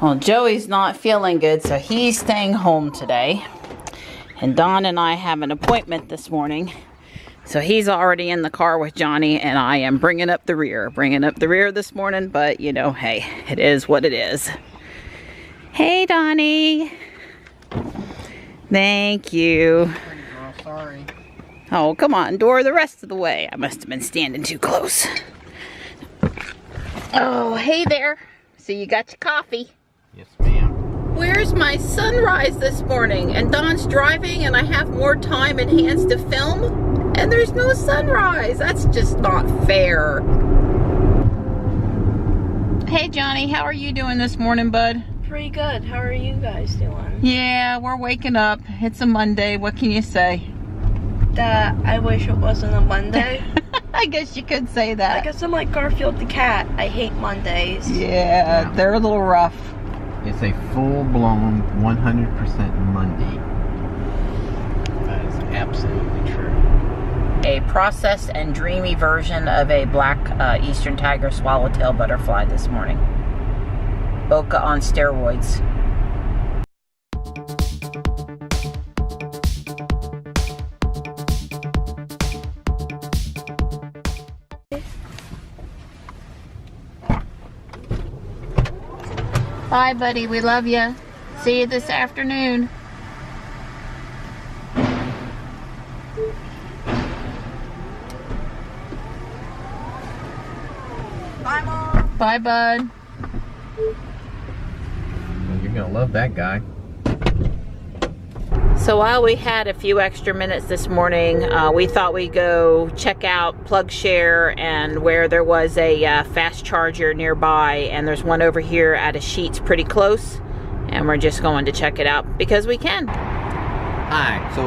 Well, Joey's not feeling good, so he's staying home today. And Don and I have an appointment this morning. So he's already in the car with Johnny, and I am bringing up the rear. This morning, but you know, hey, it is what it is. Hey, Donnie. Thank you. Oh, sorry. Oh, come on, door the rest of the way. I must have been standing too close. Oh, hey there. So you got your coffee. Yes, ma'am. Where's my sunrise this morning? And Don's driving and I have more time and hands to film and there's no sunrise. That's just not fair. Hey Johnny, how are you doing this morning, bud? Pretty good. How are you guys doing? Yeah, we're waking up. It's a Monday. What can you say? That I wish it wasn't a Monday. I guess you could say that. I guess I'm like Garfield the cat. I hate Mondays. Yeah, they're a little rough. It's a full-blown 100% Monday. That is absolutely true. A processed and dreamy version of a black eastern tiger swallowtail butterfly this morning. Boca on steroids. Bye, buddy. We love you. See you this afternoon. Bye, Mom. Bye, bud. Well, you're gonna love that guy. So while we had a few extra minutes this morning, we thought we'd go check out PlugShare and where there was a fast charger nearby, and there's one over here at a Sheetz pretty close, and we're just going to check it out because we can. Hi, so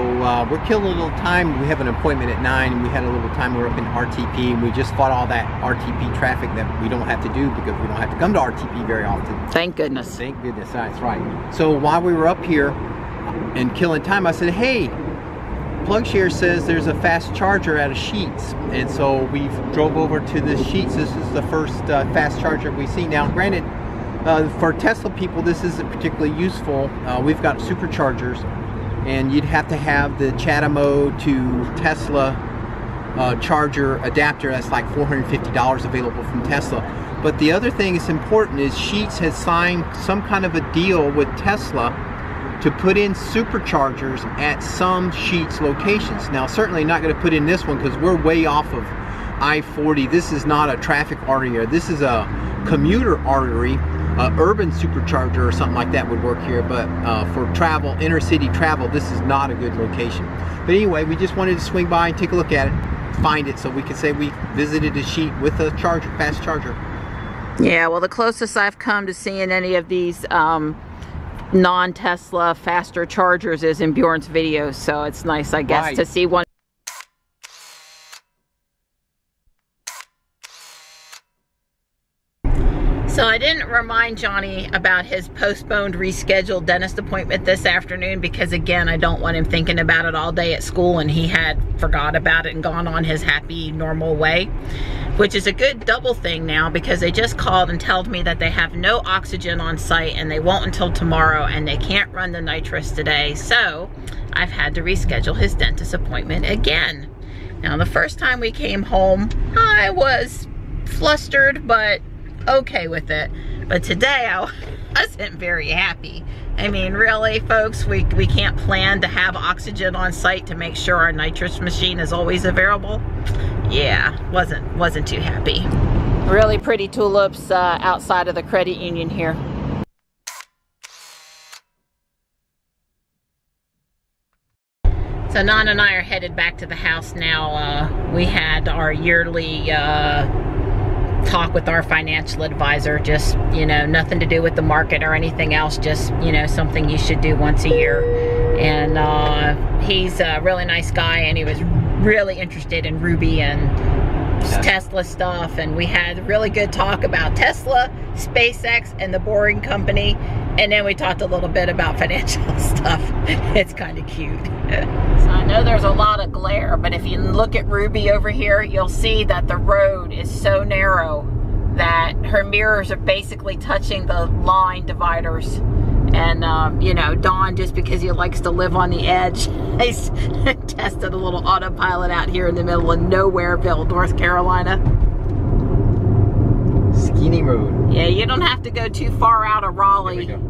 we're killing a little time. We have an appointment at 9 and we had a little time. We're up in RTP and we just fought all that RTP traffic that we don't have to do because we don't have to come to RTP very often. Thank goodness. Thank goodness, that's right. So while we were up here and killing time, I said, hey, PlugShare says there's a fast charger at a Sheetz. And so we drove over to the Sheetz. This is the first fast charger we see. Now, granted, for Tesla people, this isn't particularly useful. We've got superchargers, and you'd have to have the CHAdeMO to Tesla charger adapter. That's like $450 available from Tesla. But the other thing that's important is Sheetz has signed some kind of a deal with Tesla to put in superchargers at some Sheetz locations. Now, certainly not going to put in this one because we're way off of I-40. This is not a traffic artery. This is a commuter artery. Urban supercharger or something like that would work here, but for travel, inner city travel, this is not a good location. But anyway, we just wanted to swing by and take a look at it, find it, so we could say we visited a Sheet with a charger, fast charger. Yeah, well, the closest I've come to seeing any of these non-Tesla faster chargers is in Bjorn's videos, so it's nice, I guess, to see one. So I didn't remind Johnny about his postponed, rescheduled dentist appointment this afternoon because, again, I don't want him thinking about it all day at school and he had forgot about it and gone on his happy, normal way, which is a good double thing now because they just called and told me that they have no oxygen on site and they won't until tomorrow and they can't run the nitrous today. So I've had to reschedule his dentist appointment again. Now, the first time we came home, I was flustered, but okay with it. But today I wasn't very happy. I mean, really, folks, we can't plan to have oxygen on site to make sure our nitrous machine is always available. Yeah, wasn't too happy. Really pretty tulips outside of the credit union here. So Nana and I are headed back to the house now. We had our yearly talk with our financial advisor, just, you know, nothing to do with the market or anything else, just, you know, something you should do once a year. And he's a really nice guy, and he was really interested in Ruby and Tesla stuff, and we had a really good talk about Tesla, SpaceX, and the Boring Company, and then we talked a little bit about financial stuff. It's kind of cute. So I know there's a lot of glare, but if you look at Ruby over here, you'll see that the road is so narrow that her mirrors are basically touching the line dividers. And, you know, Dawn, just because he likes to live on the edge, he's tested a little autopilot out here in the middle of Nowhereville, North Carolina. Skinny mode. Yeah, you don't have to go too far out of Raleigh. Here we go.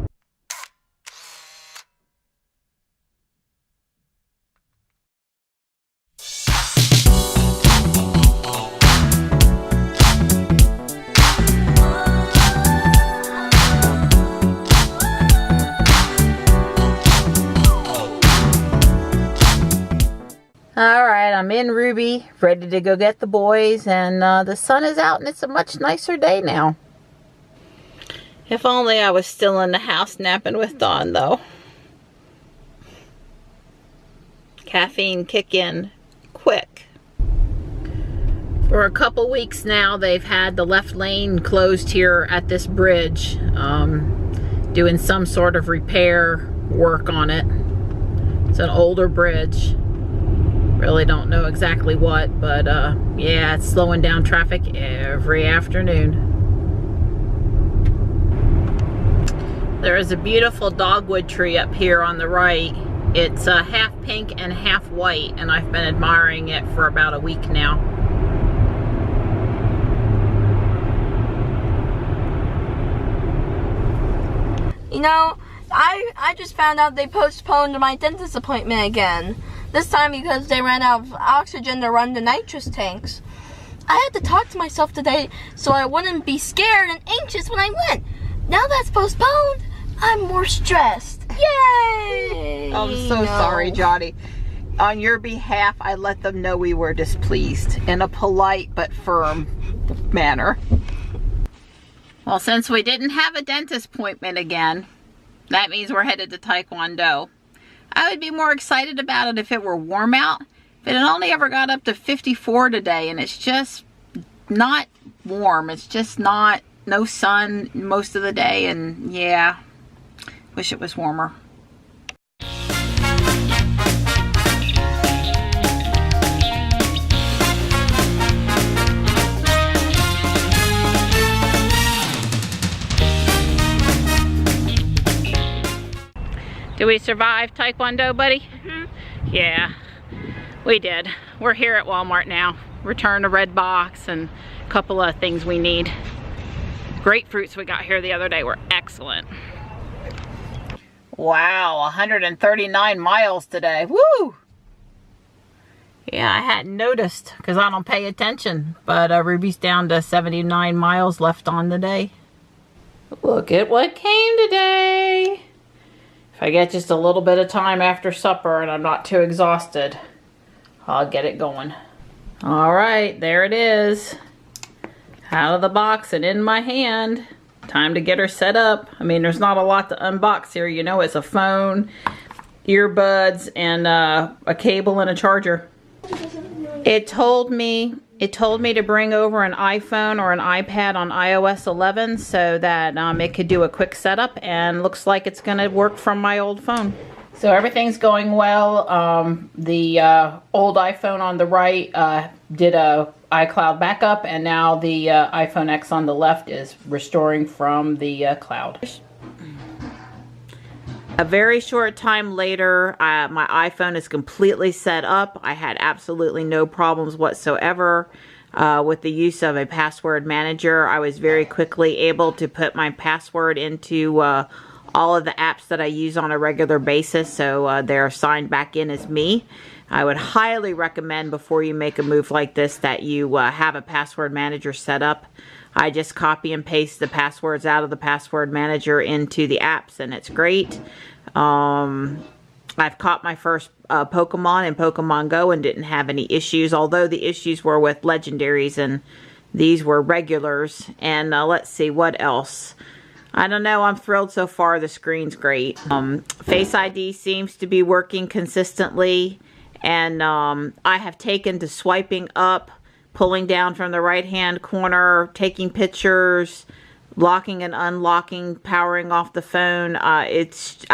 Alright, I'm in Ruby, ready to go get the boys, and the sun is out and it's a much nicer day now. If only I was still in the house napping with Dawn, though. Caffeine kick in quick. For a couple weeks now, they've had the left lane closed here at this bridge, doing some sort of repair work on it. It's an older bridge. Really don't know exactly what, but yeah, it's slowing down traffic every afternoon. There is a beautiful dogwood tree up here on the right. It's half pink and half white, and I've been admiring it for about a week now. You know, I just found out they postponed my dentist appointment again. This time because they ran out of oxygen to run the nitrous tanks. I had to talk to myself today so I wouldn't be scared and anxious when I went. Now that's postponed, I'm more stressed. Yay! I'm so sorry, Johnny. On your behalf, I let them know we were displeased in a polite but firm manner. Well, since we didn't have a dentist appointment again, that means we're headed to Taekwondo. I would be more excited about it if it were warm out, but it only ever got up to 54 today, and it's just not warm. It's just not, no sun most of the day, and yeah, wish it was warmer. Did we survive Taekwondo, buddy? Mm-hmm. Yeah, we did. We're here at Walmart now. Returned a red box and a couple of things we need. Grapefruits we got here the other day were excellent. Wow, 139 miles today. Woo! Yeah, I hadn't noticed because I don't pay attention. But Ruby's down to 79 miles left on the day. Look at what came today. If I get just a little bit of time after supper and I'm not too exhausted, I'll get it going. All right, there it is. Out of the box and in my hand. Time to get her set up. I mean, there's not a lot to unbox here. You know, it's a phone, earbuds, and a cable and a charger. It told me to bring over an iPhone or an iPad on iOS 11 so that it could do a quick setup, and looks like it's going to work from my old phone. So everything's going well. The old iPhone on the right did a iCloud backup, and now the iPhone X on the left is restoring from the cloud. A very short time later, my iPhone is completely set up. I had absolutely no problems whatsoever with the use of a password manager. I was very quickly able to put my password into all of the apps that I use on a regular basis, so they're signed back in as me. I would highly recommend before you make a move like this that you have a password manager set up. I just copy and paste the passwords out of the password manager into the apps, and it's great. I've caught my first Pokemon in Pokemon Go and didn't have any issues, although the issues were with legendaries and these were regulars. And let's see, what else? I don't know, I'm thrilled so far. The screen's great. Face ID seems to be working consistently, and I have taken to swiping up, pulling down from the right hand corner, taking pictures, locking and unlocking, powering off the phone. It's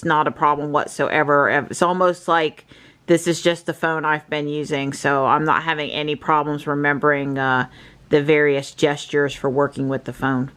not a problem whatsoever. It's almost like this is just the phone I've been using, so I'm not having any problems remembering the various gestures for working with the phone.